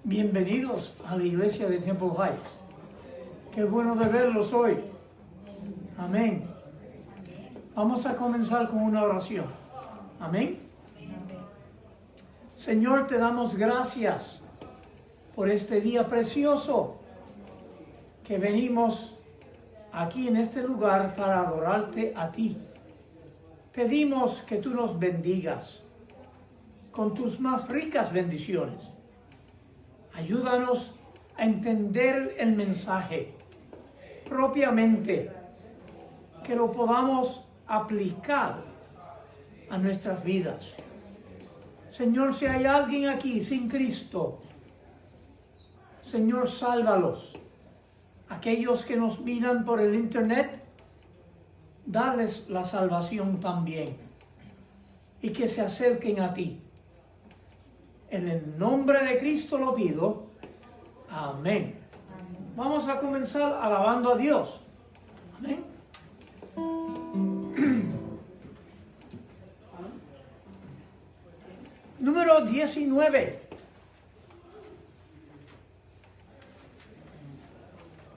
Bienvenidos a la iglesia de Temple Heights. Qué bueno de verlos hoy. Amén. Vamos a comenzar con una oración. Amén. Señor, te damos gracias por este día precioso que venimos aquí en este lugar para adorarte a ti. Pedimos que tú nos bendigas con tus más ricas bendiciones. Ayúdanos a entender el mensaje propiamente, que lo podamos aplicar a nuestras vidas. Señor, si hay alguien aquí sin Cristo, Señor, sálvalos. Aquellos que nos miran por el internet, darles la salvación también y que se acerquen a ti. En el nombre de Cristo lo pido. Amén. Vamos a comenzar alabando a Dios. Amén. Número 19.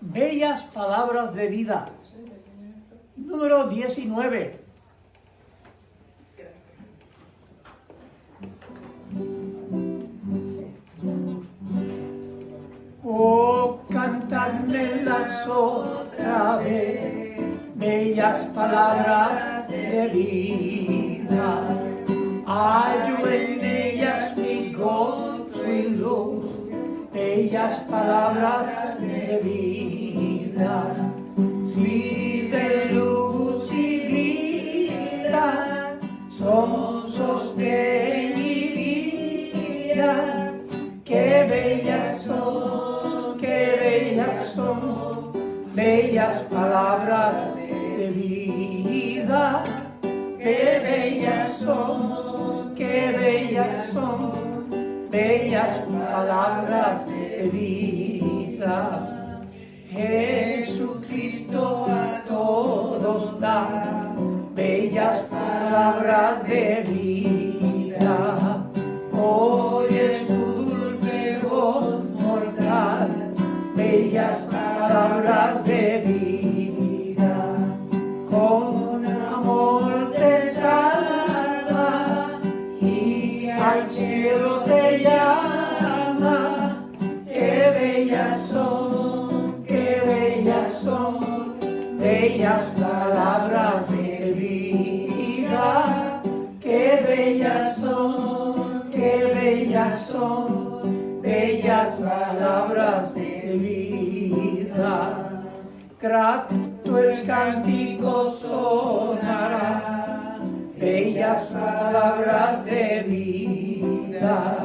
Bellas palabras de vida. Número 19. Oh, cantadmelas otra vez, bellas palabras de vida. Hallo en ellas mi gozo y luz, bellas palabras de vida. Si de luz y vida son sostén y vida, qué bellas son, qué bellas son, bellas palabras de vida. Qué bellas son, qué bellas son, bellas palabras de vida. Jesucristo a todos da bellas palabras de vida. Oye su dulce voz mortal, bellas palabras de vida. Con amor te salva y al cielo te llama. Qué bellas son, qué bellas son, bellas palabras de vida. Qué bellas son, qué bellas son, bellas palabras de vida. Grato el cántico sonará, bellas palabras de vida.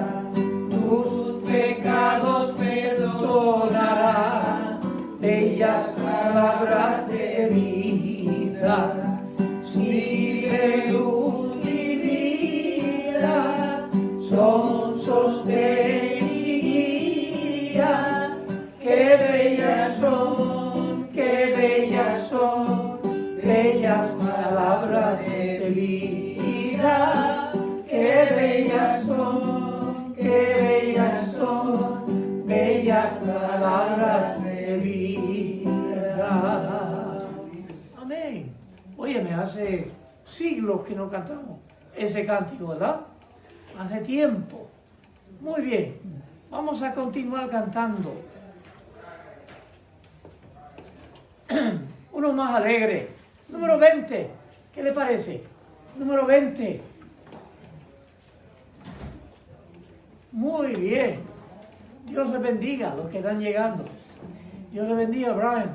Tus pecados perdonará, bellas palabras de vida. Si de luz y vida son sostén y guía, qué bellas son, qué bellas son, bellas palabras de vida. Qué bellas son, qué bellas son, bellas palabras de vida. Amén. Óyeme, hace siglos que no cantamos ese cántico, ¿verdad? Hace tiempo. Muy bien. Vamos a continuar cantando. Uno más alegre. Número 20. ¿Qué le parece? Número 20. Muy bien. Dios les bendiga a los que están llegando. Dios les bendiga, Brian.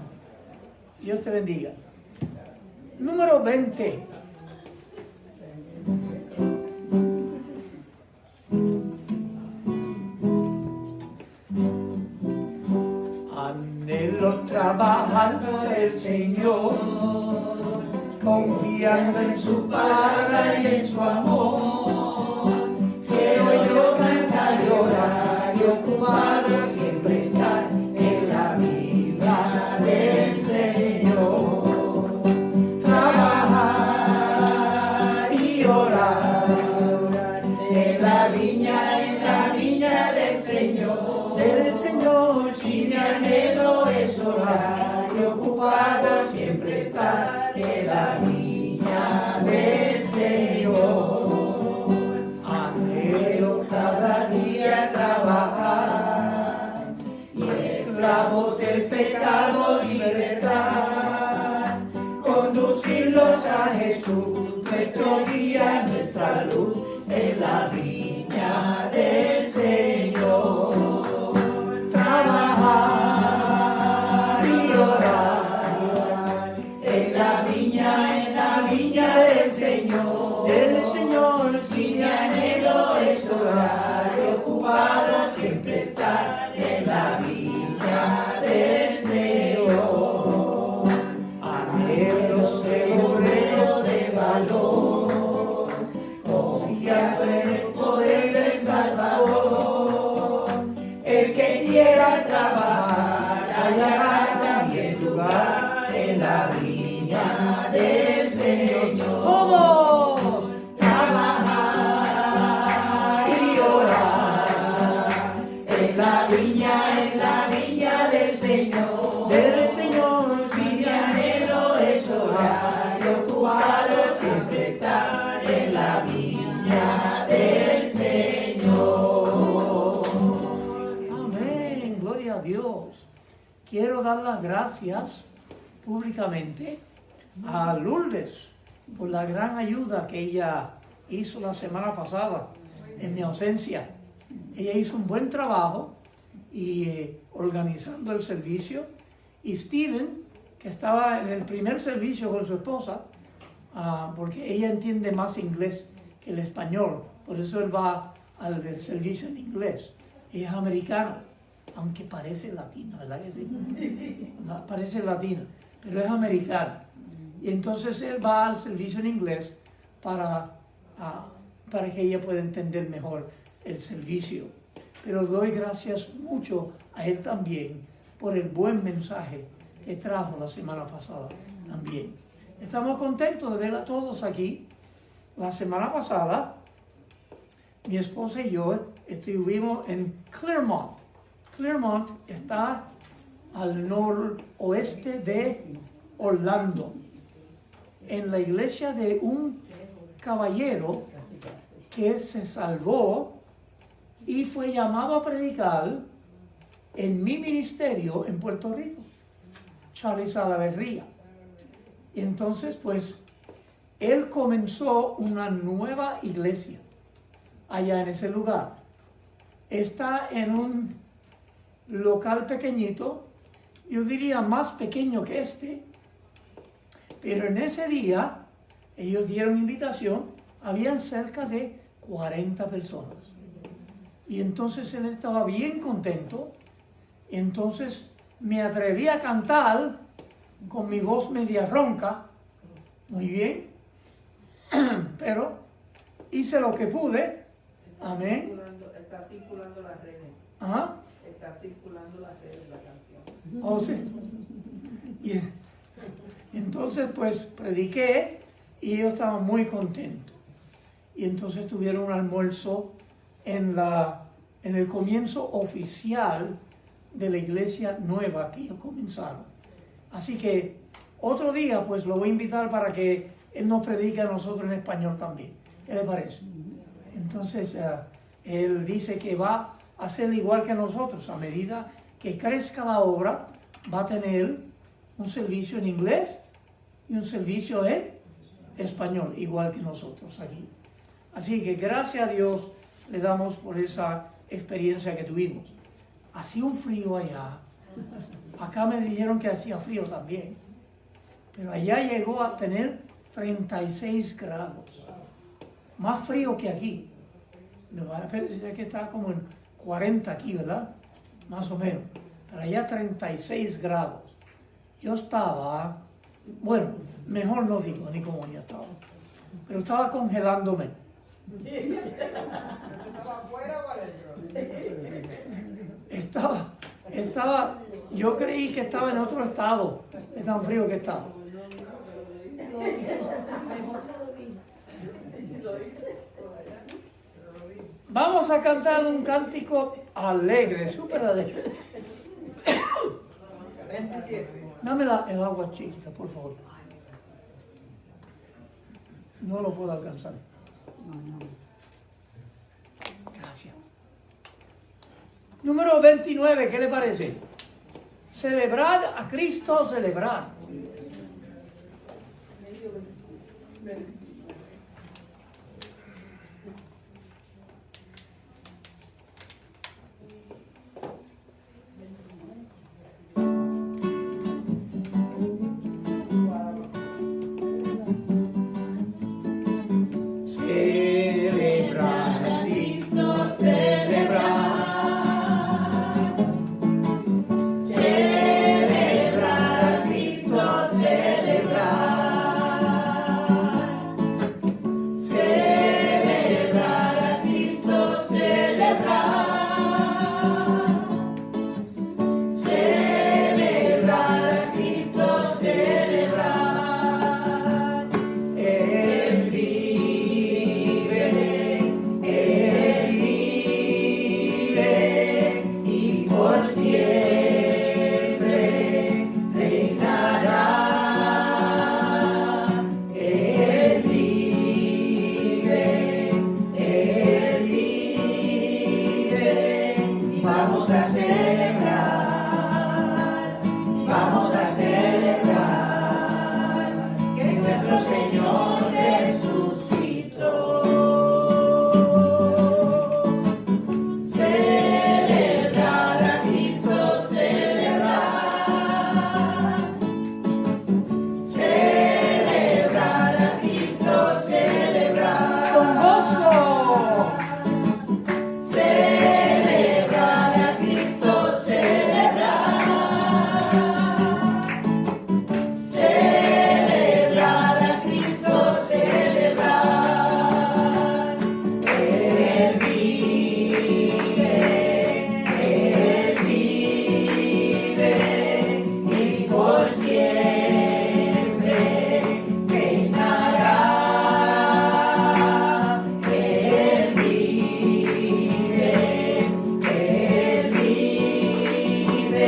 Dios te bendiga. Número 20. Anhelo trabajar para el Señor, confiando en su palabra y en su amor. Quiero yo cantar, llorar y ocupado siempre estar en la vida del Señor. Trabajar y orar en la viña del Señor. quiera trabajar, hallará también lugar en la viña del Señor. Todos trabajar y orar en la viña del Señor. Del Señor, si mi anhelo es orar y ocupado siempre estar en la viña del Señor. Amén, gloria a Dios. Quiero dar las gracias públicamente a Lourdes por la gran ayuda que ella hizo la semana pasada en mi ausencia. Ella hizo un buen trabajo y organizando el servicio, y Steven, que estaba en el primer servicio con su esposa, porque ella entiende más inglés que el español, por eso él va al del servicio en inglés. Ella es americana, aunque parece latina, ¿verdad que sí? Parece latina, pero es americana. Y entonces él va al servicio en inglés para que ella pueda entender mejor el servicio. Pero doy gracias mucho a él también por el buen mensaje que trajo la semana pasada también. Estamos contentos de ver a todos aquí. La semana pasada, mi esposa y yo estuvimos en Claremont. Claremont está al noroeste de Orlando, en la iglesia de un caballero que se salvó y fue llamado a predicar en mi ministerio en Puerto Rico, Charles Salaverría. Y entonces, pues, él comenzó una nueva iglesia allá en ese lugar. Está en un local pequeñito, yo diría más pequeño que este, pero en ese día ellos dieron invitación, habían cerca de 40 personas. Y entonces él estaba bien contento. Y entonces me atreví a cantar con mi voz media ronca, muy bien, pero hice lo que pude. Amén. Está circulando las redes. ¿Ah? Está circulando las redes la canción. Oh, sí. Y entonces pues prediqué y ellos estaban muy contentos. Y entonces tuvieron un almuerzo en el comienzo oficial de la iglesia nueva que ellos comenzaron. Así que otro día pues lo voy a invitar para que él nos predique a nosotros en español también. ¿Qué le parece? Entonces él dice que va a hacer igual que nosotros. A medida que crezca la obra, va a tener un servicio en inglés y un servicio en español, igual que nosotros aquí. Así que gracias a Dios le damos por esa experiencia que tuvimos. Hacía un frío allá. Acá me dijeron que hacía frío también. Pero allá llegó a tener 36 grados. Más frío que aquí. Me va a parecer que está como en 40 aquí, ¿verdad? Más o menos. Pero allá 36 grados. Yo estaba, bueno, mejor no digo ni cómo yo estaba. Pero estaba congelándome. ¿Estaba afuera o adentro? Estaba, yo creí que estaba en otro estado, de tan frío que estaba. Vamos a cantar un cántico alegre, súper alegre. Dame el agua chiquita, por favor. No lo puedo alcanzar. Gracias. Número 29, ¿qué le parece? Celebrar a Cristo, celebrar. Celebrar a Cristo, celebrar. Celebrar a Cristo, celebrar. vamos a celebrar, vamos a celebrar que nuestro Señor resucitó. Celebrar a Cristo, celebrar. Celebrar a Cristo, celebrar. Con gozo. Celebrar a Cristo, celebrar. Celebrar a Cristo, celebrar. Él vive y por siempre reinará. Él vive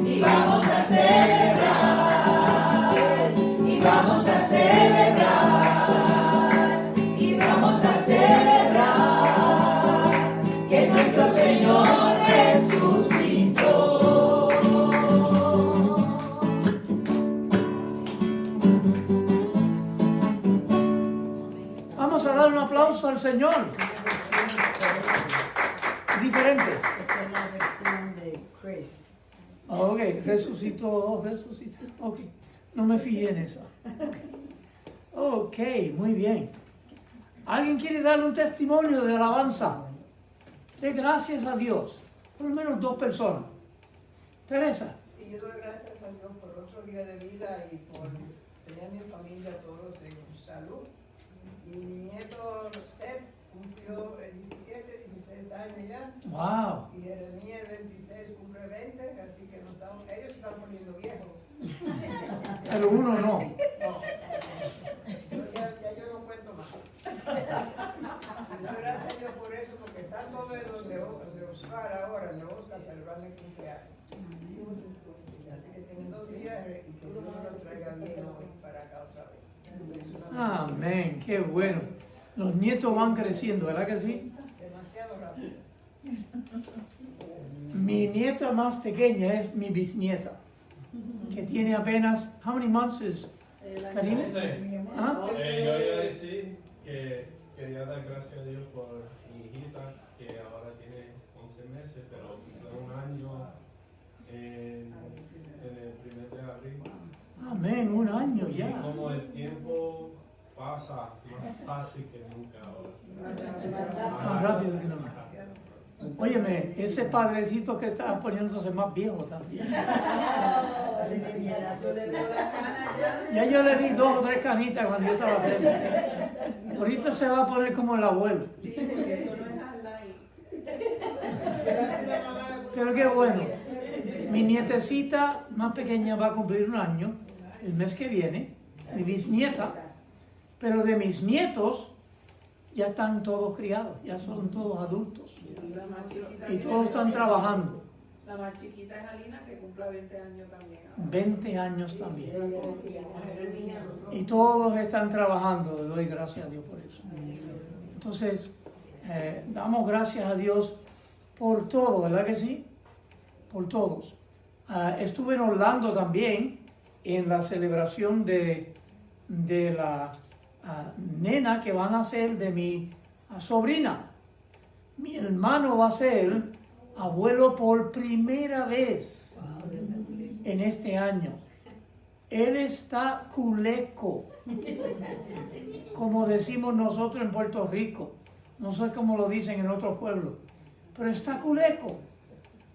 y vamos a celebrar, y vamos a celebrar, y vamos a celebrar que nuestro Señor resucitó. Vamos a dar un aplauso al Señor. Diferente. Esta es la versión de Chris. Ok, resucitó. Ok, no me fijé en esa. Ok, muy bien. ¿Alguien quiere darle un testimonio de alabanza? De gracias a Dios. Por lo menos 2 personas. Teresa. Y yo doy gracias a Dios por otro día de vida y por tener a mi familia todos en salud. Y mi nieto Seth cumplió el 17, 16 años ya. Wow. Y Jeremías el 26 cumple 20, así que ellos se están poniendo viejos. Pero uno no. Ya yo no cuento más. Y doy gracias a Dios por eso, porque están todos los de Oscar ahora, en Oscar, celebrando el cumpleaños. Así que tienen 2 días y que Dios me lo traiga bien hoy para acá otra vez. Amén, qué bueno. Los nietos van creciendo, ¿verdad que sí? Demasiado rápido. Mi nieta más pequeña es mi bisnieta, que tiene apenas, how many months is Karina? ¿Ah? Yo iba a decir que quería dar gracias a Dios por mi hijita, que ahora tiene 11 meses, pero cumple un año en el 1 de abril. Amén, 1 año Y ya. como el tiempo pasa más fácil que nunca ahora. Más rápido que nunca. Óyeme, ese padrecito que está poniéndose más viejo también. Ya yo le vi 2 o 3 canitas cuando yo estaba cerca. Ahorita se va a poner como el abuelo. Pero qué bueno. Mi nietecita más pequeña va a cumplir 1 año el mes que viene. Mi bisnieta. Pero de mis nietos ya están todos criados, ya son todos adultos. Y todos están trabajando. La más chiquita es Alina, que cumple 20 años también. 20 años también. Y todos están trabajando, le doy gracias a Dios por eso. Entonces, damos gracias a Dios por todo, ¿verdad que sí? Por todos. Estuve en Orlando también, en la celebración de la nena que van a ser de mi sobrina. Mi hermano va a ser abuelo por primera vez en este año. Él está culeco, como decimos nosotros en Puerto Rico. No sé cómo lo dicen en otros pueblos, pero está culeco.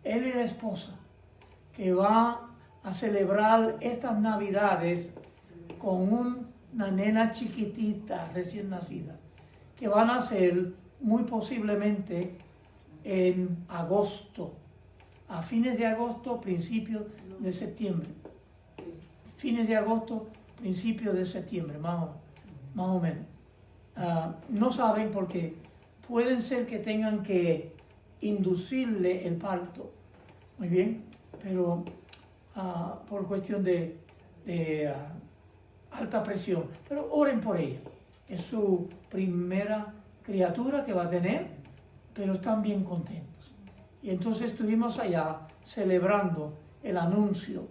Él y la esposa, que va a celebrar estas Navidades con una nena chiquitita, recién nacida, que van a ser muy posiblemente en agosto, a fines de agosto, principios de septiembre. Fines de agosto, principios de septiembre, más o menos. No saben porque pueden ser que tengan que inducirle el parto, muy bien, pero por cuestión de alta presión. Pero oren por ella. Es su primera criatura que va a tener, pero están bien contentos. Y entonces estuvimos allá celebrando el anuncio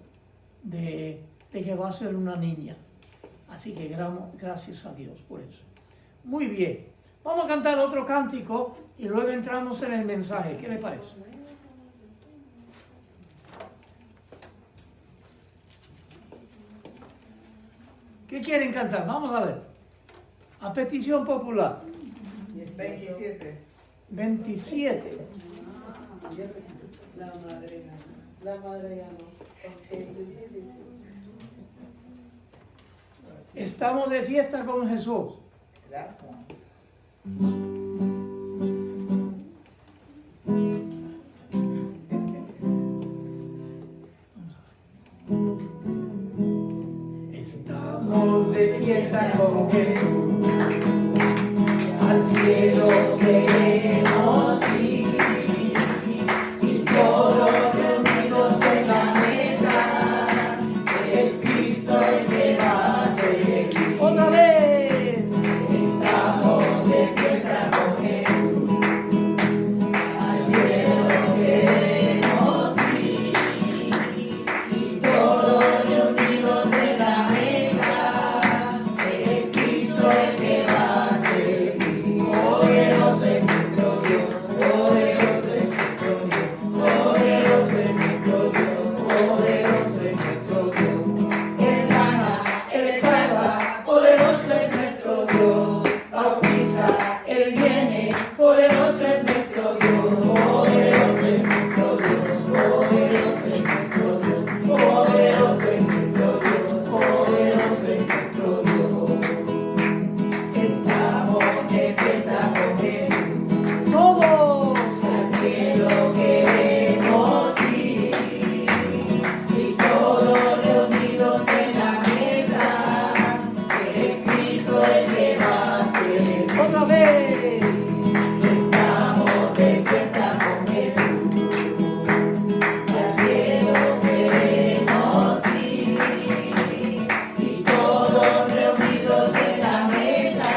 de que va a ser una niña. Así que gracias a Dios por eso. Muy bien. Vamos a cantar otro cántico y luego entramos en el mensaje. ¿Qué le parece? ¿Qué quieren cantar? Vamos a ver. A petición popular. 27. 27. La madre ya no. Estamos de fiesta con Jesús. Estamos de fiesta con Jesús. Al cielo queremos ir. Y todos reunidos en la mesa. Es Cristo el que va a seguir. Otra vez. Estamos de fiesta con Jesús. Al cielo queremos ir. Y todos reunidos en la mesa. Es Cristo el que va a seguir. Poderoso es nuestro Dios. Poderoso es nuestro Dios. Poderoso es nuestro Dios. Poderoso es nuestro Dios. Él sana, Él salva. Poderoso es nuestro Dios. Bautiza, Él viene. Poderoso es nuestro Dios. Poderoso es nuestro Dios. Poderoso es nuestro Dios. Poderoso es nuestro Dios. Poderoso es nuestro Dios. Estamos de fiesta con Jesús. Todos al cielo queremos ir. Y todos reunidos en la mesa. Es Cristo el que va a ser. Otra vez. Estamos de fiesta con Jesús. Al cielo queremos ir. Y todos reunidos en la mesa.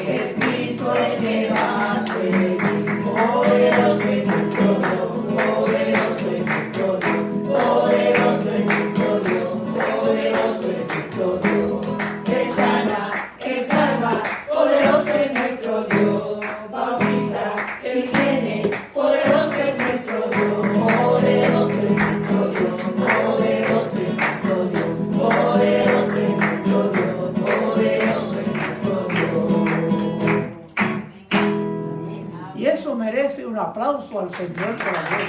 Es Cristo el que va a ser. Poderoso es nuestro Dios. Poderoso es nuestro Dios. Poderoso es nuestro Dios. Poderoso es nuestro Dios. Él sana, Él salva. Poderoso es nuestro Dios. Bautiza, Él viene. Poderoso es nuestro Dios. Poderoso es nuestro Dios. Poderoso es nuestro Dios. Poderoso es nuestro Dios. Poderoso es nuestro Dios. Y eso merece un aplauso al Señor por la gloria.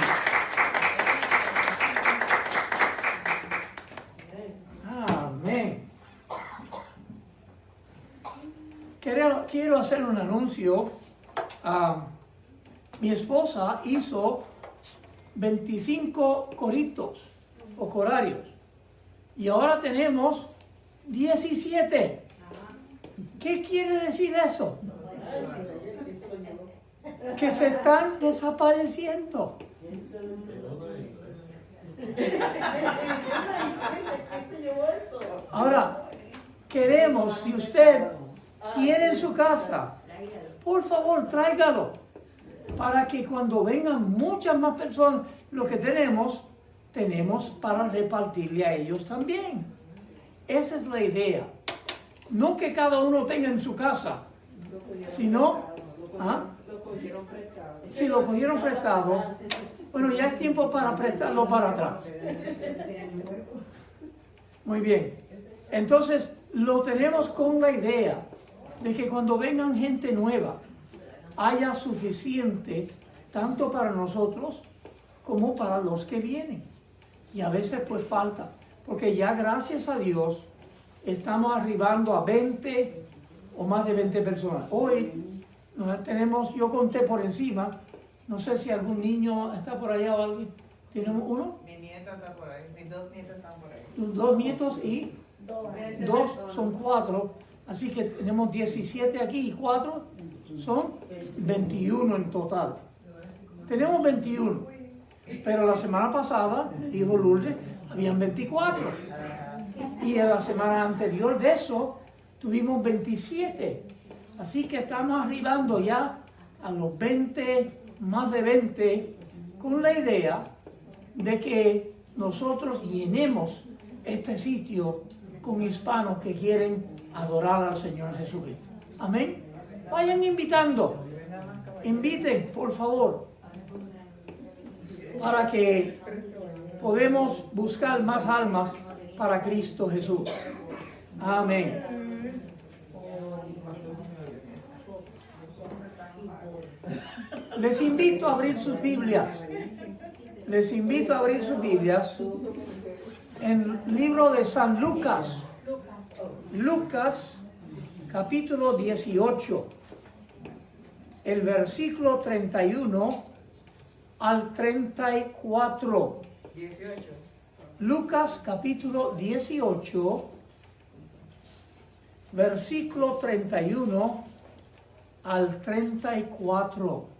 Amén. Quiero hacer un anuncio. Mi esposa hizo 25 coritos o corarios y ahora tenemos 17. ¿Qué quiere decir eso? Que se están desapareciendo. Ahora, queremos, si usted tiene en su casa, por favor, tráigalo, para que cuando vengan muchas más personas, lo que tenemos para repartirle a ellos también. Esa es la idea. No que cada uno tenga en su casa, sino, si lo cogieron prestado, bueno, ya es tiempo para prestarlo para atrás. Muy bien. Entonces, lo tenemos con la idea de que cuando vengan gente nueva, haya suficiente tanto para nosotros como para los que vienen. Y a veces pues falta, porque ya gracias a Dios estamos arribando a 20 o más de 20 personas. Hoy tenemos, yo conté por encima, no sé si algún niño está por allá o alguien. ¿Tenemos uno? Mi nieta está por ahí, mis dos nietos están por ahí. Tus 2 nietos y 2 son 4, así que tenemos 17 aquí y 4 son 21 en total. Tenemos 21, pero la semana pasada, me dijo Lourdes, habían 24. Y en la semana anterior de eso, tuvimos 27. Así que estamos arribando ya a los 20, más de 20 con la idea de que nosotros llenemos este sitio con hispanos que quieren adorar al Señor Jesucristo. Amén. Vayan invitando. Inviten, por favor, para que podamos buscar más almas para Cristo Jesús. Amén. Les invito a abrir sus Biblias. Les invito a abrir sus Biblias en el libro de San Lucas. Lucas, capítulo 18. El versículo 31 al 34. 18. Lucas, capítulo 18, versículo 31 al 34.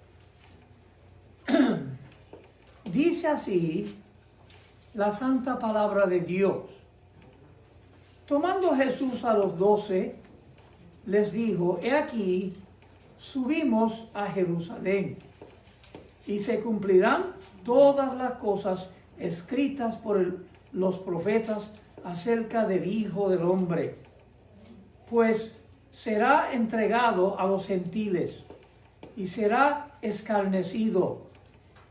Dice así la santa palabra de Dios. Tomando Jesús a los 12, les dijo: he aquí, subimos a Jerusalén, y se cumplirán todas las cosas escritas por los profetas acerca del Hijo del Hombre. Pues será entregado a los gentiles, y será escarnecido,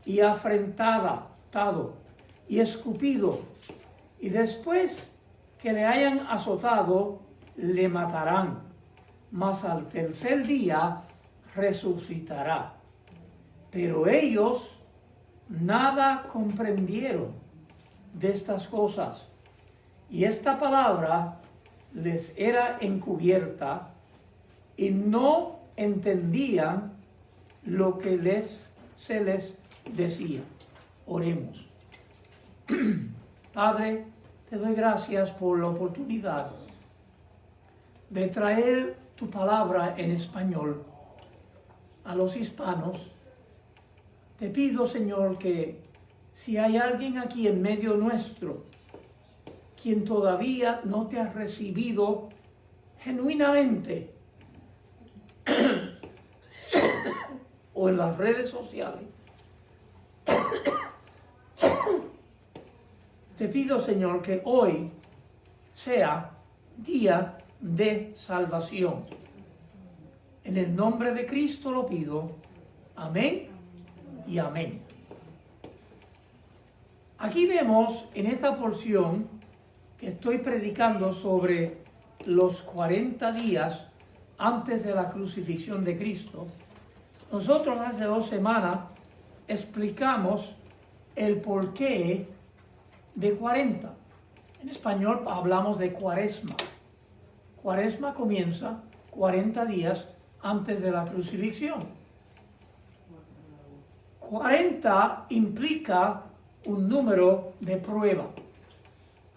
y afrentado, y escupido, y después que le hayan azotado, le matarán, mas al tercer día resucitará. Pero ellos nada comprendieron de estas cosas, y esta palabra les era encubierta, y no entendían lo que se les decía. Oremos. Padre, te doy gracias por la oportunidad de traer tu palabra en español a los hispanos. Te pido, Señor, que si hay alguien aquí en medio nuestro quien todavía no te ha recibido genuinamente o en las redes sociales, te pido, Señor, que hoy sea día de salvación. En el nombre de Cristo lo pido. Amén y amén. Aquí vemos en esta porción que estoy predicando sobre los 40 días antes de la crucifixión de Cristo. Nosotros hace 2 semanas explicamos el porqué de 40. En español hablamos de Cuaresma. Cuaresma comienza 40 días antes de la crucifixión. 40 implica un número de prueba.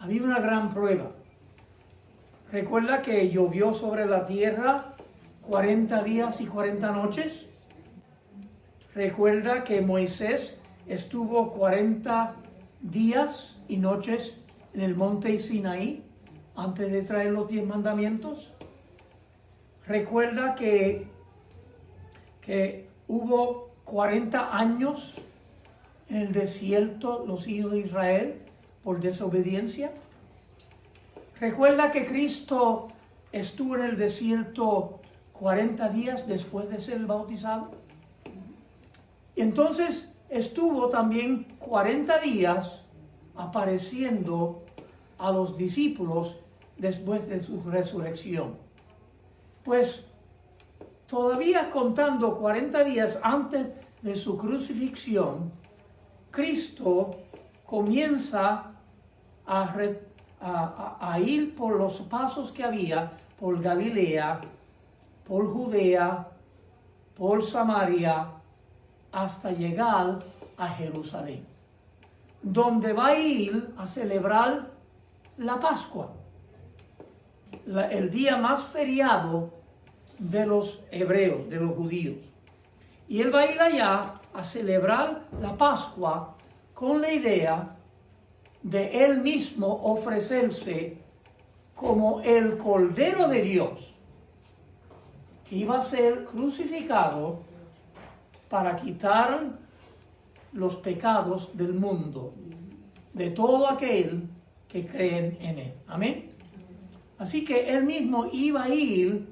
Había una gran prueba. ¿Recuerda que llovió sobre la tierra 40 días y 40 noches? ¿Recuerda que Moisés estuvo 40 días y noches en el monte Sinaí antes de traer los 10 mandamientos? ¿Recuerda que hubo 40 años en el desierto los hijos de Israel por desobediencia? ¿Recuerda que Cristo estuvo en el desierto 40 días después de ser bautizado? Y entonces estuvo también 40 días apareciendo a los discípulos después de su resurrección. Pues todavía contando 40 días antes de su crucifixión, Cristo comienza a ir por los pasos que había por Galilea, por Judea, por Samaria, hasta llegar a Jerusalén, donde va a ir a celebrar la Pascua, el día más feriado de los hebreos, de los judíos. Y él va a ir allá a celebrar la Pascua con la idea de él mismo ofrecerse como el Cordero de Dios, que iba a ser crucificado para quitar los pecados del mundo, de todo aquel que creen en él. Amén. Así que él mismo iba a ir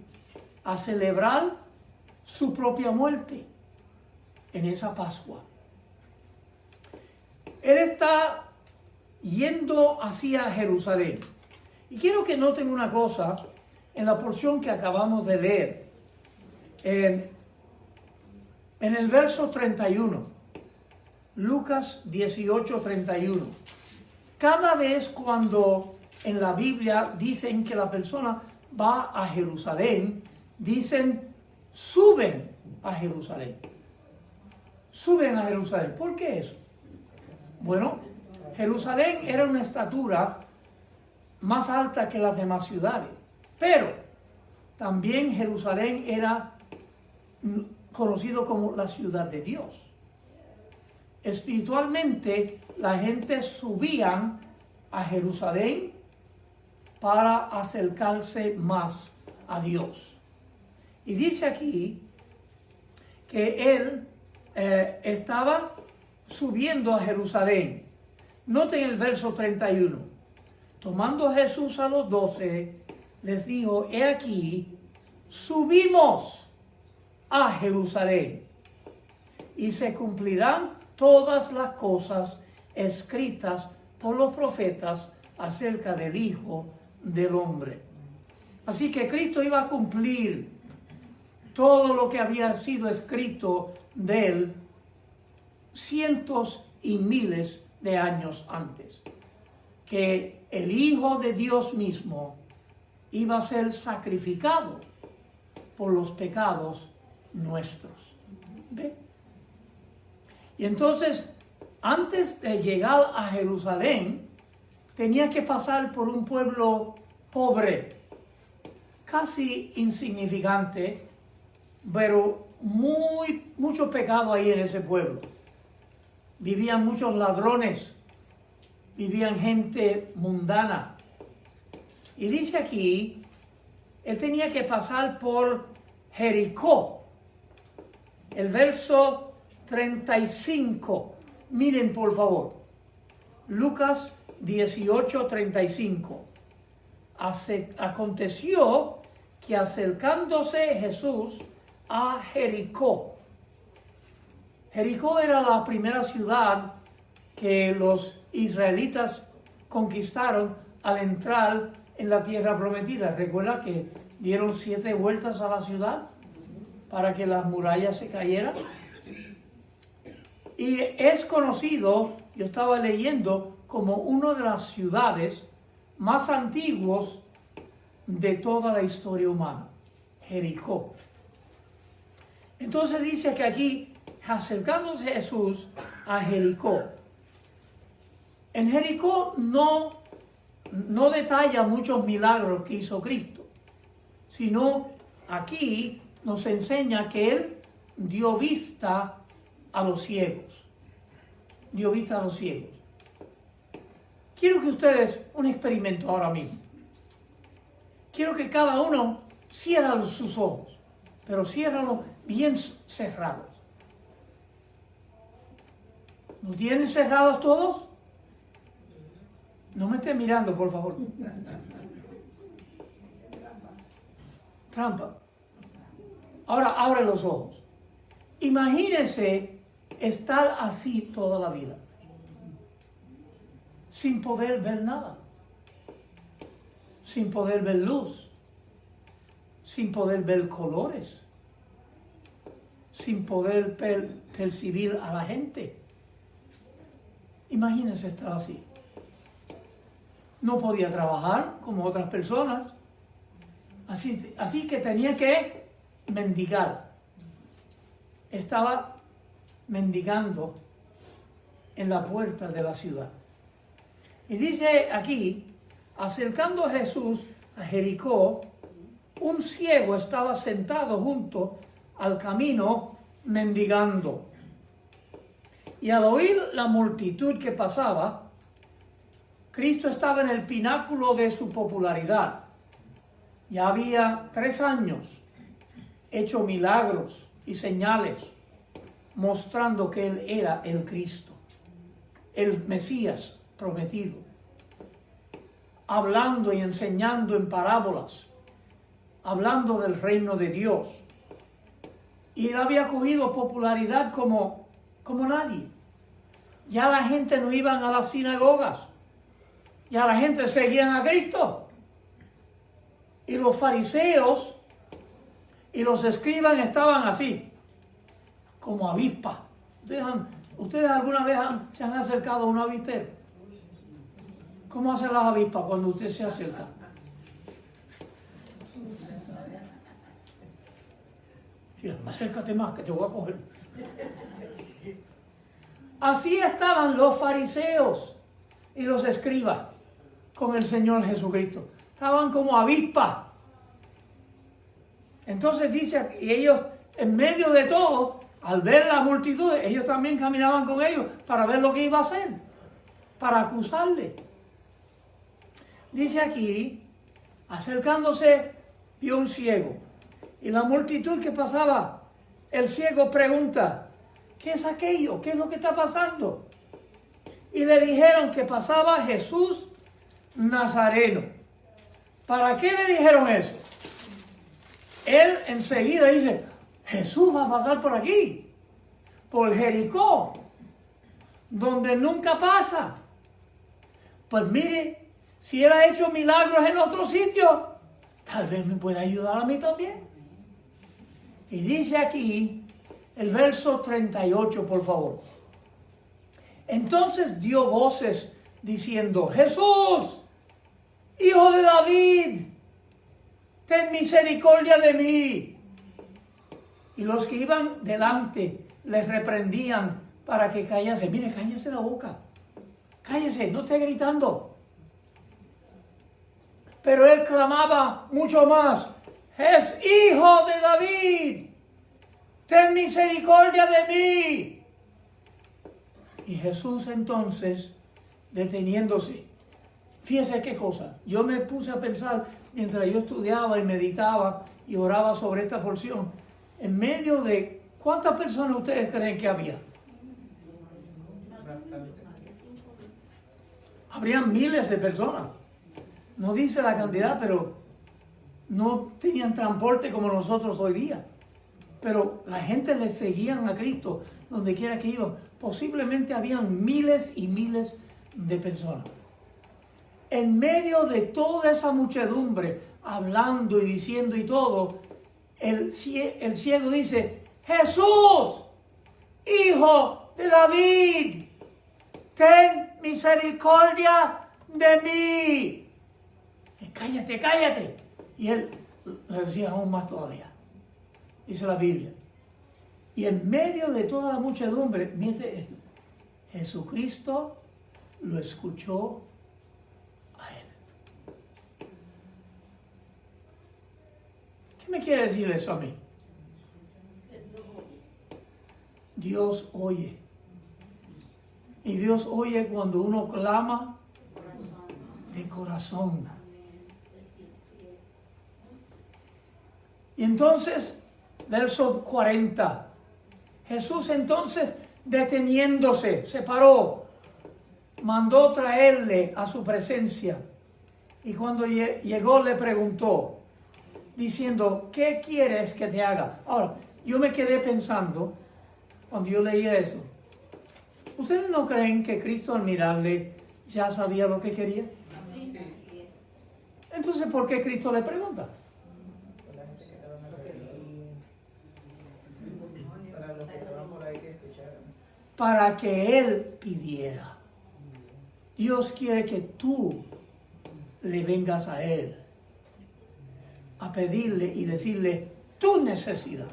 a celebrar su propia muerte en esa Pascua. Él está yendo hacia Jerusalén. Y quiero que noten una cosa en la porción que acabamos de leer. En el verso 31, Lucas 18, 31. Cada vez cuando en la Biblia dicen que la persona va a Jerusalén, dicen suben a Jerusalén. Suben a Jerusalén. ¿Por qué eso? Bueno, Jerusalén era una estatura más alta que las demás ciudades, pero también Jerusalén era conocido como la ciudad de Dios. Espiritualmente, la gente subía a Jerusalén para acercarse más a Dios. Y dice aquí que él estaba subiendo a Jerusalén. Noten el verso 31. Tomando Jesús a los 12, les dijo: he aquí, subimos a Jerusalén, y se cumplirán todas las cosas escritas por los profetas acerca del Hijo del Hombre. Así que Cristo iba a cumplir todo lo que había sido escrito de él cientos y miles de años antes, que el Hijo de Dios mismo iba a ser sacrificado por los pecados nuestros. ¿Ve? Y entonces, antes de llegar a Jerusalén, tenía que pasar por un pueblo pobre, casi insignificante, pero mucho pecado ahí en ese pueblo. Vivían muchos ladrones, vivían gente mundana. Y dice aquí, él tenía que pasar por Jericó. El verso 35. Miren por favor. Lucas 18, 35. Aconteció que acercándose Jesús a Jericó. Jericó era la primera ciudad que los israelitas conquistaron al entrar en la tierra prometida. Recuerda que dieron 7 vueltas a la ciudad para que las murallas se cayeran. Y es conocido, yo estaba leyendo, como una de las ciudades más antiguas de toda la historia humana, Jericó. Entonces dice que aquí, acercándose Jesús a Jericó. En Jericó no detalla muchos milagros que hizo Cristo, sino aquí nos enseña que Él dio vista a los ciegos. Dio vista a los ciegos. Quiero que ustedes, un experimento ahora mismo. Quiero que cada uno cierre sus ojos, pero ciérralos bien cerrados. ¿Lo tienen cerrados todos? No me estén mirando, por favor. Trampa. Ahora abre los ojos. Imagínense estar así toda la vida, sin poder ver nada, sin poder ver luz, sin poder ver colores, sin poder percibir a la gente. Imagínense estar así. No podía trabajar como otras personas, así que tenía que mendigar. Estaba mendigando en la puerta de la ciudad. Y dice aquí, acercando a Jesús a Jericó, un ciego estaba sentado junto al camino mendigando. Y al oír la multitud que pasaba, Cristo estaba en el pináculo de su popularidad. Ya había 3 años hecho milagros y señales. mostrando que Él era el Cristo, el Mesías prometido, hablando y enseñando en parábolas, hablando del reino de Dios. Y él había cogido popularidad como nadie. Ya la gente no iban a las sinagogas, ya la gente seguían a Cristo. Y los fariseos y los escribas estaban así, como avispas. ¿Ustedes alguna vez se han acercado a un avispero? ¿Cómo hacen las avispas cuando usted se acerca? Sí, acércate más que te voy a coger. Así estaban los fariseos y los escribas con el Señor Jesucristo. Estaban como avispas. Entonces dice, y ellos en medio de todo, al ver la multitud, ellos también caminaban con ellos para ver lo que iba a hacer, para acusarle. Dice aquí, acercándose, vio un ciego. Y la multitud que pasaba, el ciego pregunta, ¿qué es aquello? ¿Qué es lo que está pasando? Y le dijeron que pasaba Jesús Nazareno. ¿Para qué le dijeron eso? Él enseguida dice, Jesús va a pasar por aquí, por Jericó, donde nunca pasa. Pues mire, si él ha hecho milagros en otro sitio, tal vez me pueda ayudar a mí también. Y dice aquí, el verso 38, por favor. Entonces dio voces diciendo, Jesús, Hijo de David, ten misericordia de mí. Y los que iban delante les reprendían para que callase. Mire, cállese la boca. Cállese, no esté gritando. Pero él clamaba mucho más. Es Hijo de David. Ten misericordia de mí. Y Jesús entonces, deteniéndose. Fíjese qué cosa. Yo me puse a pensar mientras yo estudiaba y meditaba y oraba sobre esta porción. En medio de, ¿cuántas personas ustedes creen que había? Habrían miles de personas. No dice la cantidad, pero no tenían transporte como nosotros hoy día. Pero la gente le seguían a Cristo donde quiera que iban. Posiblemente habían miles y miles de personas. En medio de toda esa muchedumbre, hablando y diciendo y todo, el ciego dice, Jesús, Hijo de David, ten misericordia de mí. Cállate, cállate. Y él le decía aún más todavía. Dice la Biblia. Y en medio de toda la muchedumbre, mire, Jesucristo lo escuchó a él. ¿Qué me quiere decir eso a mí? Dios oye. Y Dios oye cuando uno clama de corazón. Y entonces, verso 40, Jesús entonces deteniéndose, se paró, mandó traerle a su presencia. Y cuando llegó le preguntó, diciendo, ¿qué quieres que te haga? Ahora, yo me quedé pensando, cuando yo leía eso, ¿ustedes no creen que Cristo al mirarle ya sabía lo que quería? Entonces, ¿por qué Cristo le pregunta? Para que Él pidiera. Dios quiere que tú le vengas a Él a pedirle y decirle tu necesidad.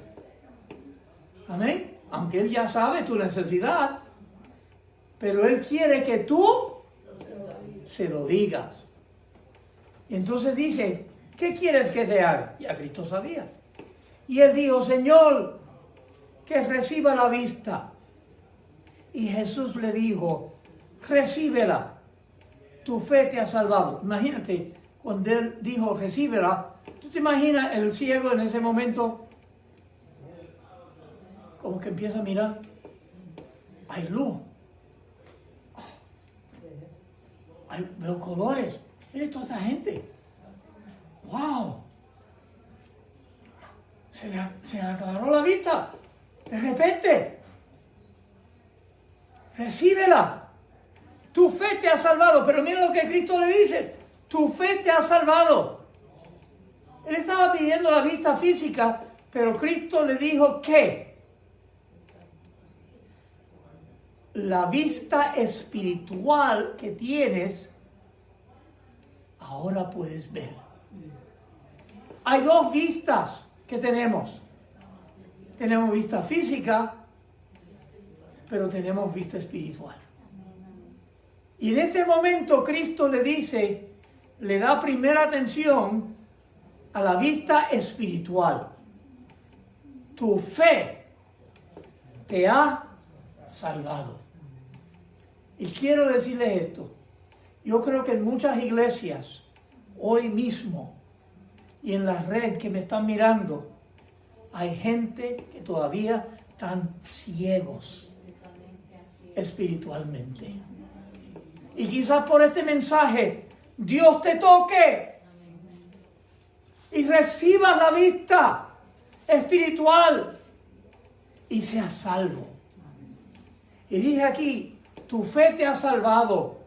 Amén. Aunque Él ya sabe tu necesidad, pero Él quiere que tú se lo digas. Y entonces dice, ¿qué quieres que te haga? Ya Cristo sabía. Y Él dijo, Señor, que reciba la vista. Y Jesús le dijo, recíbela, tu fe te ha salvado. Imagínate, cuando Él dijo, recíbela, ¿tú te imaginas el ciego en ese momento? Como que empieza a mirar, hay luz. Veo colores. Mire toda esta gente. ¡Wow! Se le aclaró la vista. De repente. Recíbela. Tu fe te ha salvado. Pero mira lo que Cristo le dice. Tu fe te ha salvado. Él estaba pidiendo la vista física, pero Cristo le dijo que la vista espiritual que tienes, ahora puedes ver. Hay dos vistas que tenemos. Tenemos vista física, pero tenemos vista espiritual. Y en este momento Cristo le dice, le da primera atención a la vista espiritual. Tu fe te ha salvado. Y quiero decirles esto. Yo creo que en muchas iglesias, hoy mismo, y en la red que me están mirando, hay gente que todavía están ciegos espiritualmente. Y quizás por este mensaje, Dios te toque y recibas la vista espiritual y seas salvo. Y dije aquí, tu fe te ha salvado.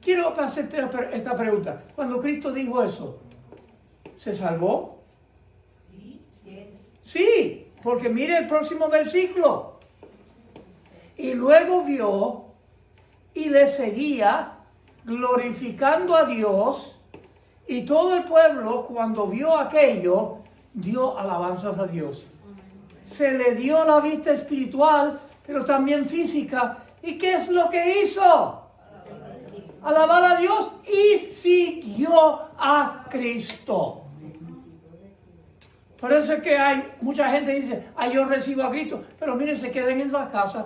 Quiero hacerte esta pregunta. Cuando Cristo dijo eso, ¿se salvó? Sí, porque mire el próximo versículo. Y luego vio y le seguía glorificando a Dios. Y todo el pueblo, cuando vio aquello, dio alabanzas a Dios. Se le dio la vista espiritual, pero también física. ¿Y qué es lo que hizo? Alabar a Dios y siguió a Cristo. Por eso es que hay mucha gente que dice, yo recibo a Cristo. Pero miren, se queden en las casas.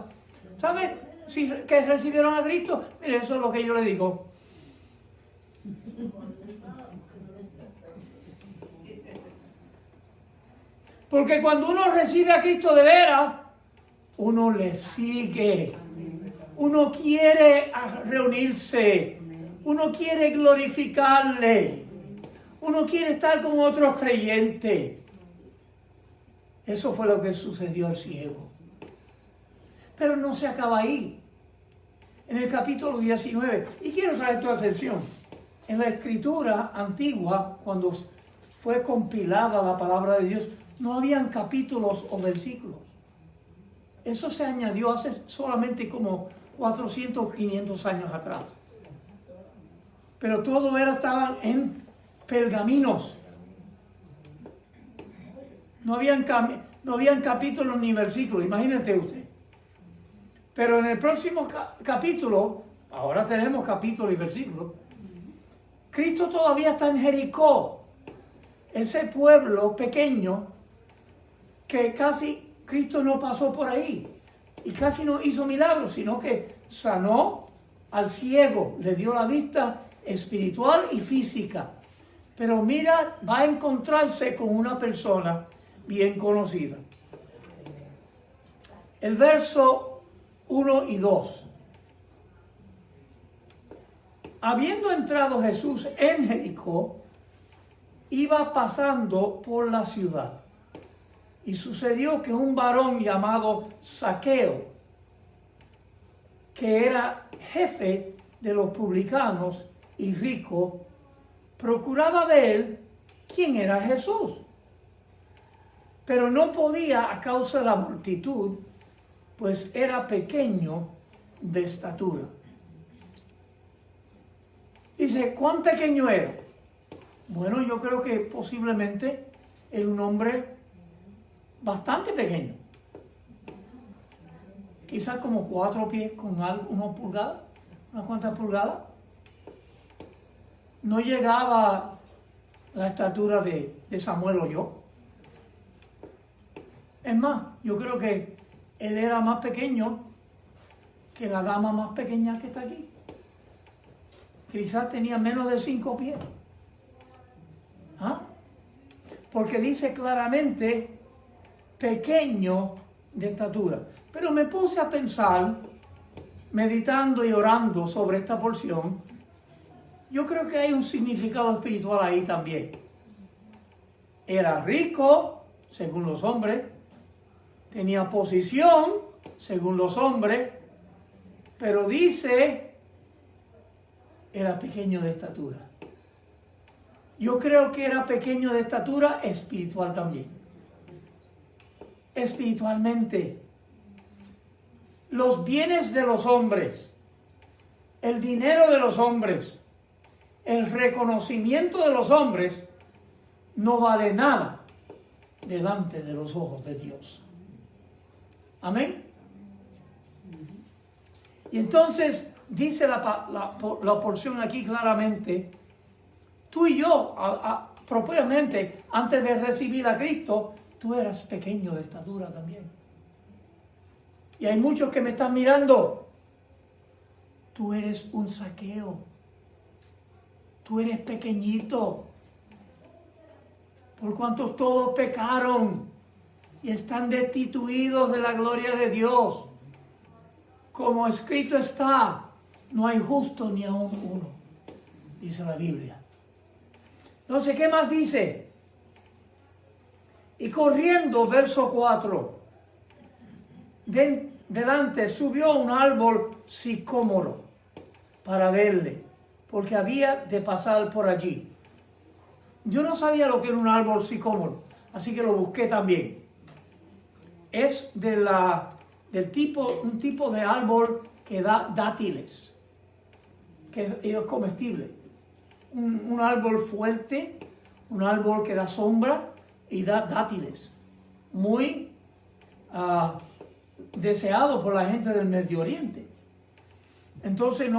¿Saben? Si que recibieron a Cristo, miren, eso es lo que yo le digo. Porque cuando uno recibe a Cristo de veras, uno le sigue. Uno quiere reunirse. Uno quiere glorificarle. Uno quiere estar con otros creyentes. Eso fue lo que sucedió al ciego. Pero no se acaba ahí. En el capítulo 19, y quiero traer tu atención, en la escritura antigua, cuando fue compilada la palabra de Dios, no habían capítulos o versículos. Eso se añadió hace solamente como 400 o 500 años atrás. Pero todo estaba en pergaminos. No habían capítulos ni versículos, imagínate usted. Pero en el próximo capítulo, ahora tenemos capítulos y versículos, Cristo todavía está en Jericó, ese pueblo pequeño que casi Cristo no pasó por ahí y casi no hizo milagros, sino que sanó al ciego, le dio la vista espiritual y física. Pero mira, va a encontrarse con una persona bien conocida. El verso 1 y 2. Habiendo entrado Jesús en Jericó, iba pasando por la ciudad. Y sucedió que un varón llamado Zaqueo, que era jefe de los publicanos y rico, procuraba ver quién era Jesús. Pero no podía a causa de la multitud, pues era pequeño de estatura. Dice, ¿cuán pequeño era? Bueno, yo creo que posiblemente era un hombre bastante pequeño. Quizás como 4 pies con unas pulgadas, unas cuantas pulgadas. No llegaba a la estatura de Samuel o yo. Es más, yo creo que él era más pequeño que la dama más pequeña que está aquí. Quizás tenía menos de 5 pies. ¿Ah? Porque dice claramente pequeño de estatura. Pero me puse a pensar, meditando y orando sobre esta porción, yo creo que hay un significado espiritual ahí también. Era rico, según los hombres, tenía posición, según los hombres, pero dice, era pequeño de estatura. Yo creo que era pequeño de estatura espiritual también. Espiritualmente, los bienes de los hombres, el dinero de los hombres, el reconocimiento de los hombres, no vale nada delante de los ojos de Dios. Amén. Y entonces dice la porción aquí claramente, tú y yo, propiamente, antes de recibir a Cristo, tú eras pequeño de estatura también. Y hay muchos que me están mirando. Tú eres un Zaqueo. Tú eres pequeñito. Por cuanto todos pecaron y están destituidos de la gloria de Dios. Como escrito está, no hay justo ni aun uno, dice la Biblia. Entonces, ¿qué más dice? Y corriendo, verso 4, delante subió a un árbol sicómoro para verle, porque había de pasar por allí. Yo no sabía lo que era un árbol sicómoro, así que lo busqué también. Es un tipo de árbol que da dátiles, que es comestible. Un árbol fuerte, un árbol que da sombra y da dátiles. Muy deseado por la gente del Medio Oriente. Entonces,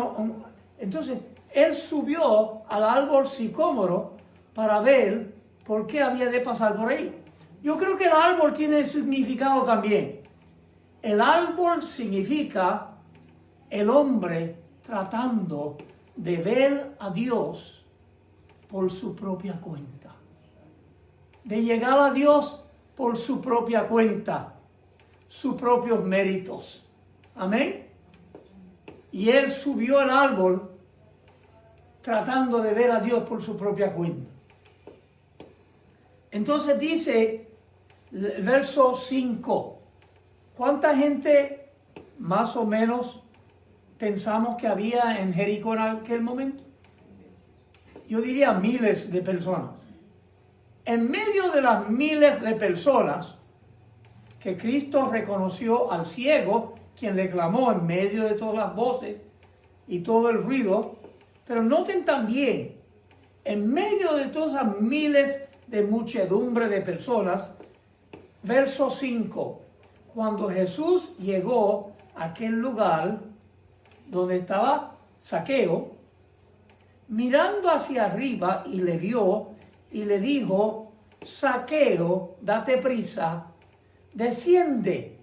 él subió al árbol sicómoro para ver por qué había de pasar por ahí. Yo creo que el árbol tiene significado también. El árbol significa el hombre tratando de ver a Dios por su propia cuenta. De llegar a Dios por su propia cuenta, sus propios méritos. Amén. Y él subió al árbol tratando de ver a Dios por su propia cuenta. Entonces dice el verso 5, ¿cuánta gente más o menos pensamos que había en Jericó en aquel momento? Yo diría miles de personas. En medio de las miles de personas que Cristo reconoció al ciego, quien le clamó en medio de todas las voces y todo el ruido, pero noten también, en medio de todas esas miles de muchedumbre de personas, verso 5, cuando Jesús llegó a aquel lugar donde estaba Zaqueo, mirando hacia arriba y le vio y le dijo, Zaqueo, date prisa, desciende,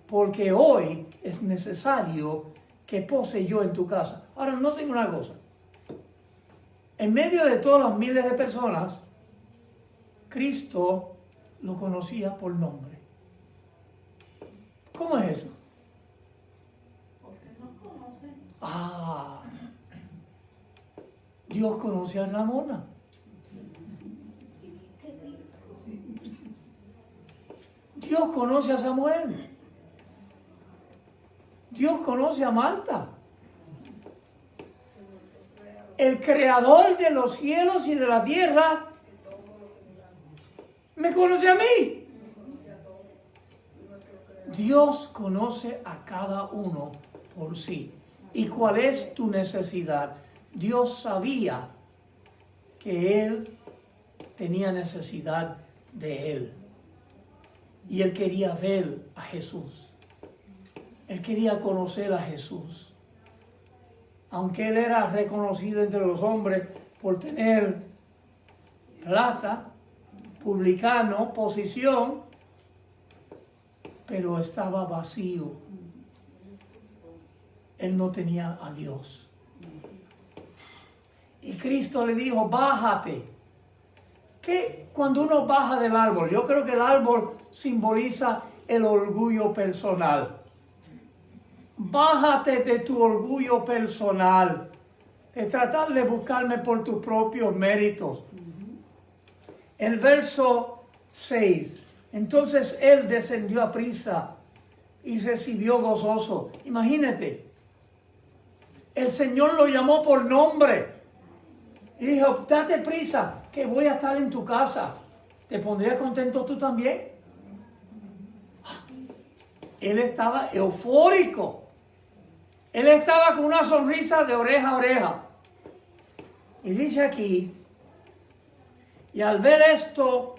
porque hoy es necesario que pose yo en tu casa. Ahora, noten una cosa. En medio de todas las miles de personas, Cristo lo conocía por nombre. ¿Cómo es eso? Porque nos conocen. Dios conoce a Ramona. Dios conoce a Samuel. Dios conoce a Marta. El creador de los cielos y de la tierra me conoce a mí. Dios conoce a cada uno por sí. ¿Y cuál es tu necesidad? Dios sabía que él tenía necesidad de él. Y él quería ver a Jesús. Él quería conocer a Jesús. Aunque él era reconocido entre los hombres por tener plata, publicano, posición, pero estaba vacío. Él no tenía a Dios. Y Cristo le dijo, bájate. ¿Qué? Cuando uno baja del árbol, yo creo que el árbol simboliza el orgullo personal. bájate de tu orgullo personal, de tratar de buscarme por tus propios méritos. El verso 6. Entonces él descendió a prisa y recibió gozoso. Imagínate, el Señor lo llamó por nombre y dijo, date prisa, que voy a estar en tu casa. ¿Te pondrías contento tú también? Él estaba eufórico. Él estaba con una sonrisa de oreja a oreja. Y dice aquí, y al ver esto,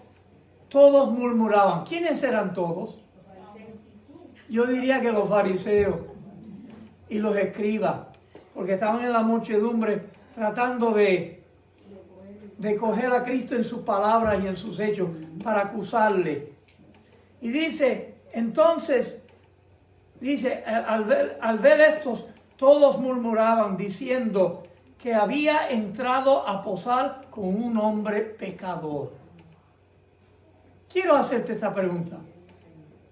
todos murmuraban. ¿Quiénes eran todos? Yo diría que los fariseos y los escribas, porque estaban en la muchedumbre tratando de coger a Cristo en sus palabras y en sus hechos para acusarle. Y dice, entonces, al ver estos, todos murmuraban diciendo que había entrado a posar con un hombre pecador. Quiero hacerte esta pregunta.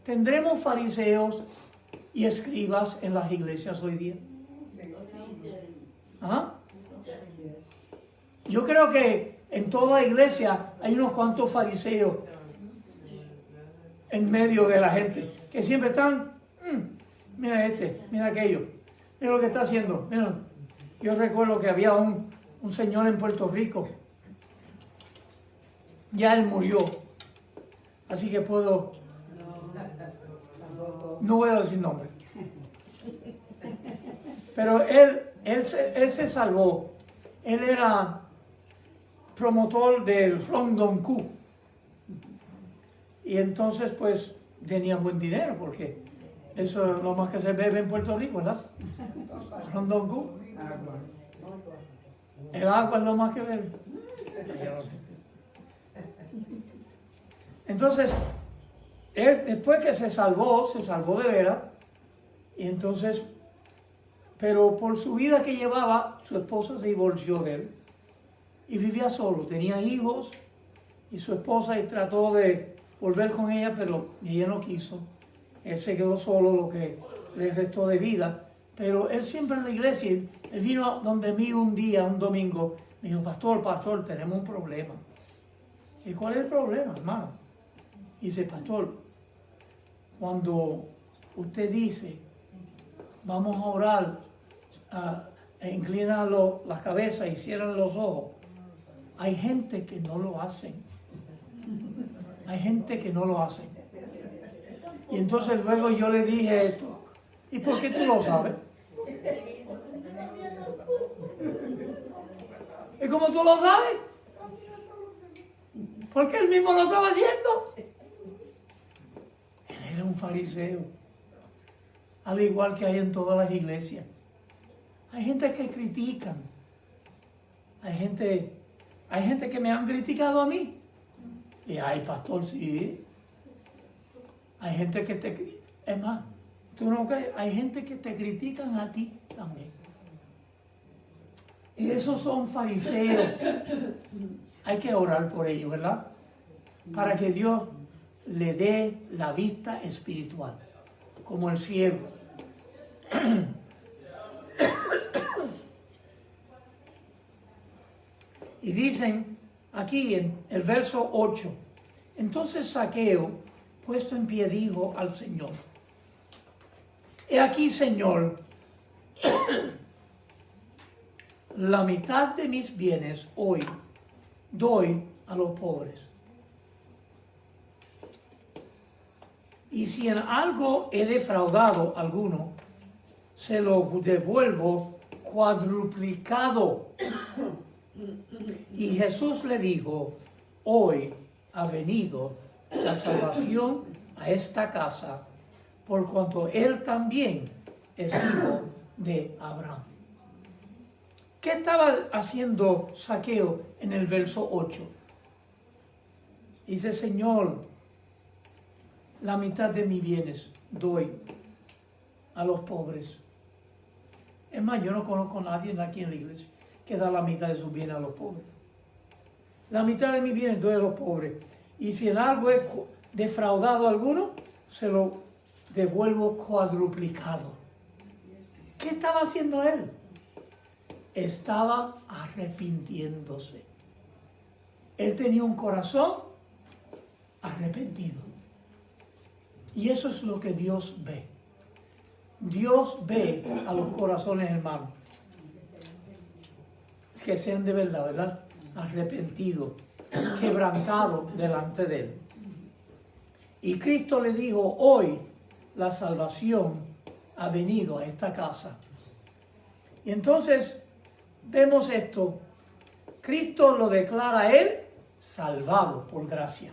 ¿Tendremos fariseos y escribas en las iglesias hoy día? ¿Ah? Yo creo que en toda iglesia hay unos cuantos fariseos en medio de la gente que siempre están, mira este, mira aquello, mira lo que está haciendo. Mira. Yo recuerdo que había un señor en Puerto Rico, ya él murió, así que no voy a decir nombre, pero él se salvó. Él era promotor del Ron Don Q. Y entonces pues tenía buen dinero, porque eso es lo más que se bebe en Puerto Rico, ¿verdad? Ron Don Q. El agua es lo más que bebe. Yo no sé. Entonces, él después que se salvó de veras. Y entonces, pero por su vida que llevaba, su esposa se divorció de él. Y vivía solo, tenía hijos. Y su esposa trató de volver con ella, pero ella no quiso. Él se quedó solo lo que le restó de vida. Pero él siempre en la iglesia, él vino donde mí un día, un domingo, me dijo, pastor, tenemos un problema. ¿Y cuál es el problema, hermano? Y dice, pastor, cuando usted dice, vamos a orar, inclina la cabeza y cierran los ojos, hay gente que no lo hacen. Hay gente que no lo hace. Y entonces luego yo le dije esto, ¿y por qué tú lo sabes? ¿Y cómo tú lo sabes? Porque él mismo lo estaba haciendo. Él era un fariseo, al igual que hay en todas las iglesias. Hay gente que critican. Hay gente que me han criticado a mí. Y ay, pastor, sí. Hay gente que te... Es más, ¿tú no crees? Hay gente que te critican a ti también. Y esos son fariseos. Hay que orar por ellos, ¿verdad? Para que Dios le dé la vista espiritual, como el ciego. Y dicen aquí en el verso 8, entonces Zaqueo, puesto en pie, dijo al Señor, he aquí, Señor, la mitad de mis bienes hoy doy a los pobres. Y si en algo he defraudado a alguno, se lo devuelvo cuadruplicado. Y Jesús le dijo, hoy ha venido la salvación a esta casa, por cuanto él también es hijo de Abraham. ¿Qué estaba haciendo Zaqueo en el verso 8? Dice, Señor, la mitad de mis bienes doy a los pobres. Es más, yo no conozco a nadie aquí en la iglesia que da la mitad de sus bienes a los pobres. La mitad de mis bienes doy a los pobres. Y si en algo he defraudado a alguno, se lo devuelvo cuadruplicado. ¿Qué estaba haciendo él? Estaba arrepintiéndose. Él tenía un corazón arrepentido. Y eso es lo que Dios ve. Dios ve a los corazones, hermanos, que sean de verdad, ¿verdad? Arrepentidos, quebrantados delante de Él. Y Cristo le dijo, hoy la salvación ha venido a esta casa. Y entonces vemos esto. Cristo lo declara a Él salvado por gracia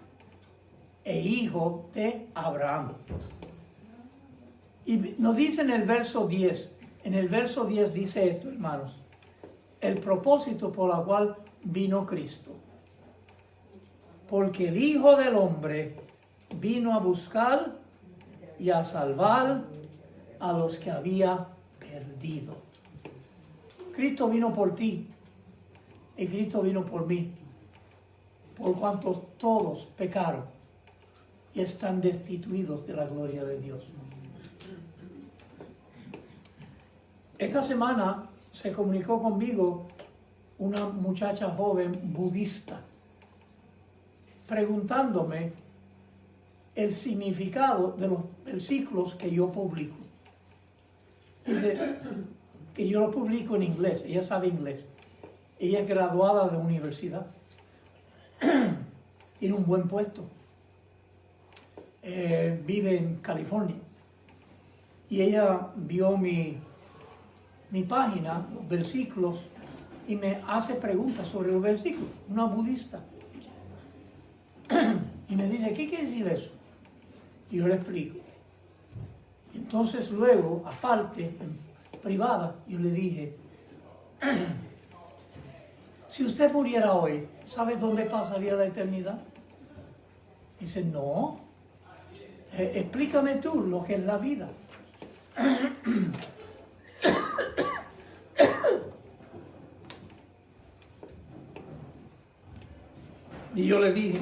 e hijo de Abraham. Y nos dice en el verso 10, dice esto, hermanos, el propósito por el cual vino Cristo. Porque el Hijo del Hombre vino a buscar y a salvar a los que había perdido. Cristo vino por ti y Cristo vino por mí, por cuanto todos pecaron y están destituidos de la gloria de Dios. Esta semana se comunicó conmigo una muchacha joven budista, preguntándome el significado de los versículos que yo publico. Dice que yo lo publico en inglés, ella sabe inglés. Ella es graduada de universidad, tiene un buen puesto, vive en California. Y ella vio mi página, los versículos, y me hace preguntas sobre los versículos, una budista. Y me dice, ¿qué quiere decir eso? Y yo le explico. Entonces luego, aparte, en privada, yo le dije, si usted muriera hoy, ¿sabe dónde pasaría la eternidad? Dice, no. Explícame tú lo que es la vida. Y yo le dije,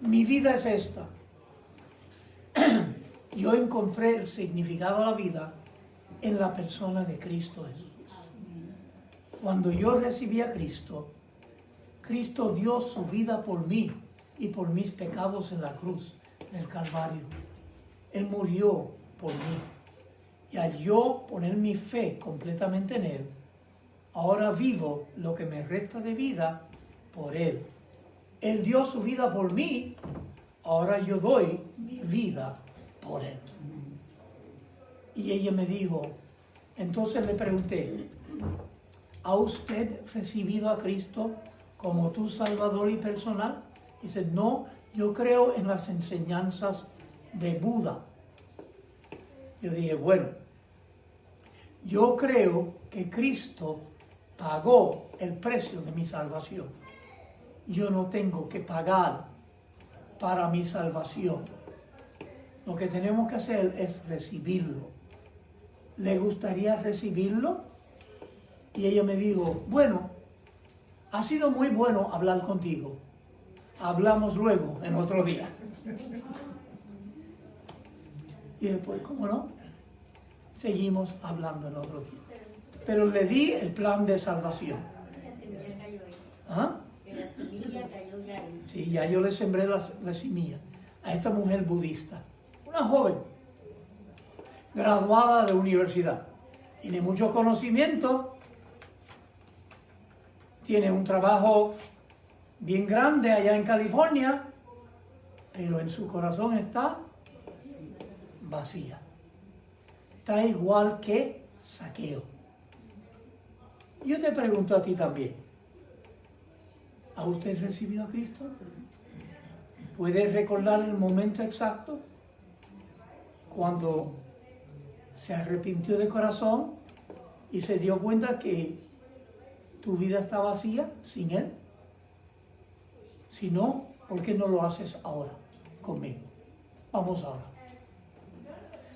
mi vida es esta. Yo encontré el significado de la vida en la persona de Cristo Jesús. Cuando yo recibí a Cristo, Cristo dio su vida por mí y por mis pecados en la cruz del Calvario. Él murió por mí. Y al yo poner mi fe completamente en Él, ahora vivo lo que me resta de vida por Él. Él dio su vida por mí, ahora yo doy mi vida por Él. Y ella me dijo, entonces le pregunté, ¿ha usted recibido a Cristo como tu Salvador y personal? Dice, no, yo creo en las enseñanzas de Buda. Yo dije, bueno, yo creo que Cristo pagó el precio de mi salvación. Yo no tengo que pagar para mi salvación. Lo que tenemos que hacer es recibirlo. ¿Le gustaría recibirlo? Y ella me dijo, bueno, ha sido muy bueno hablar contigo. Hablamos luego, en otro día. Y después, ¿cómo no? Seguimos hablando en otro día. Pero le di el plan de salvación. La semilla cayó ahí. ¿Ah? Que la semilla cayó ya ahí. Sí, ya yo le sembré la semilla a esta mujer budista. Una joven, graduada de universidad. Tiene mucho conocimiento. Tiene un trabajo bien grande allá en California. Pero en su corazón está vacía. Está igual que Zaqueo. Yo te pregunto a ti también. ¿Ha usted recibido a Cristo? ¿Puede recordar el momento exacto cuando se arrepintió de corazón y se dio cuenta que tu vida está vacía sin Él? Si no, ¿por qué no lo haces ahora conmigo? Vamos ahora.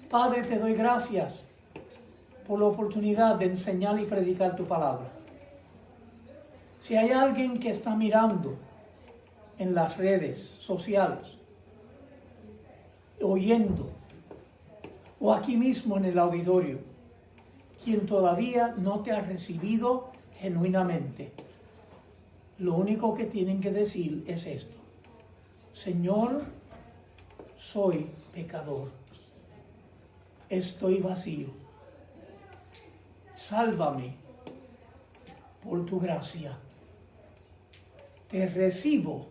Padre, te doy gracias por la oportunidad de enseñar y predicar tu palabra. Si hay alguien que está mirando en las redes sociales, oyendo, o aquí mismo en el auditorio, quien todavía no te ha recibido genuinamente. Lo único que tienen que decir es esto: Señor, soy pecador, estoy vacío, sálvame por tu gracia, te recibo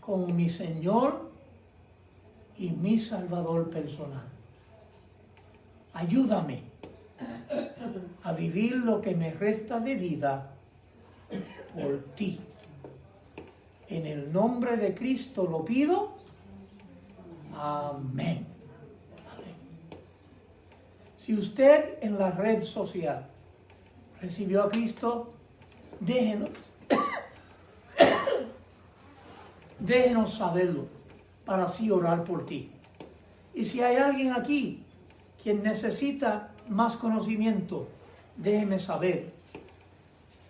como mi Señor y mi Salvador personal. Ayúdame a vivir lo que me resta de vida por ti. En el nombre de Cristo lo pido. Amén. Amén. Si usted en la red social recibió a Cristo, déjenos saberlo para así orar por ti. Y si hay alguien aquí quien necesita más conocimiento, déjeme saber.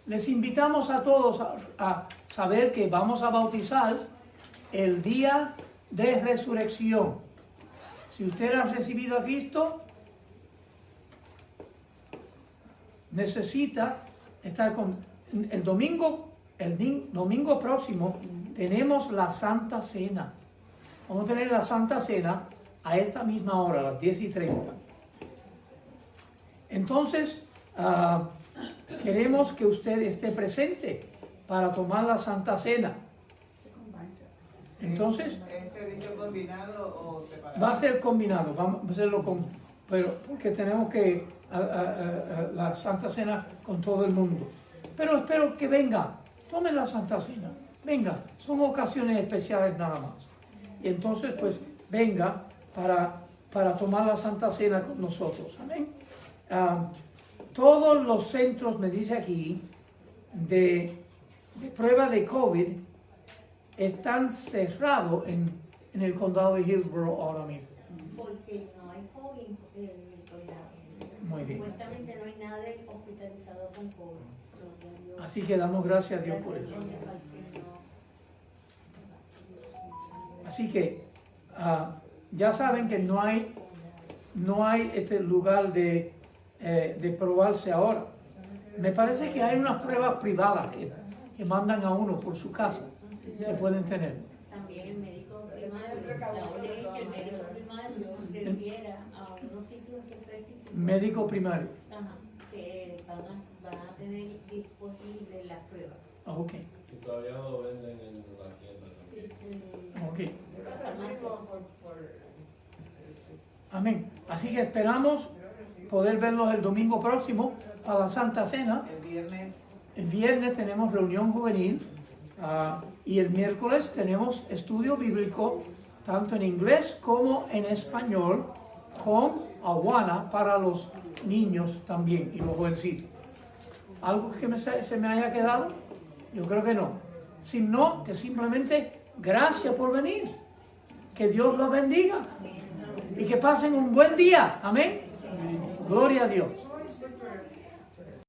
Les invitamos a todos a saber que vamos a bautizar el día de resurrección. Si usted ha recibido a Cristo, necesita estar con el domingo próximo tenemos la Santa Cena. Vamos a tener la Santa Cena a esta misma hora, a las 10:30. Entonces, queremos que usted esté presente para tomar la Santa Cena. Entonces, ¿es servicio combinado o separado? va a ser combinado, vamos a hacerlo pero porque tenemos que la Santa Cena con todo el mundo. Pero espero que venga, tomen la Santa Cena, venga, son ocasiones especiales nada más. Y entonces pues venga para tomar la Santa Cena con nosotros, amén. Todos los centros, me dice aquí, de prueba de COVID están cerrados en el condado de Hillsborough ahora mismo. Porque no hay COVID en el condado. Muy bien. Supuestamente no hay nadie hospitalizado con COVID. Así que damos gracias a Dios por eso. Así que ya saben que no hay este lugar de probarse ahora. Me parece que hay unas pruebas privadas que mandan a uno por su casa, que pueden tener. También el médico primario, la ley que el médico primario refiera a unos sitios específicos. Médico primario. Ajá, que van a tener disponibles las pruebas. Ok, Y todavía lo venden en la tienda también. ok. Por Amén. Así que esperamos poder verlos el domingo próximo para la Santa Cena. el viernes. El viernes tenemos reunión juvenil y el miércoles tenemos estudio bíblico tanto en inglés como en español con Awana para los niños también y los jovencitos. ¿Algo que se me haya quedado? Yo creo que no. Si no, que simplemente gracias por venir. Que Dios los bendiga y que pasen un buen día. Amén. Gloria a Dios.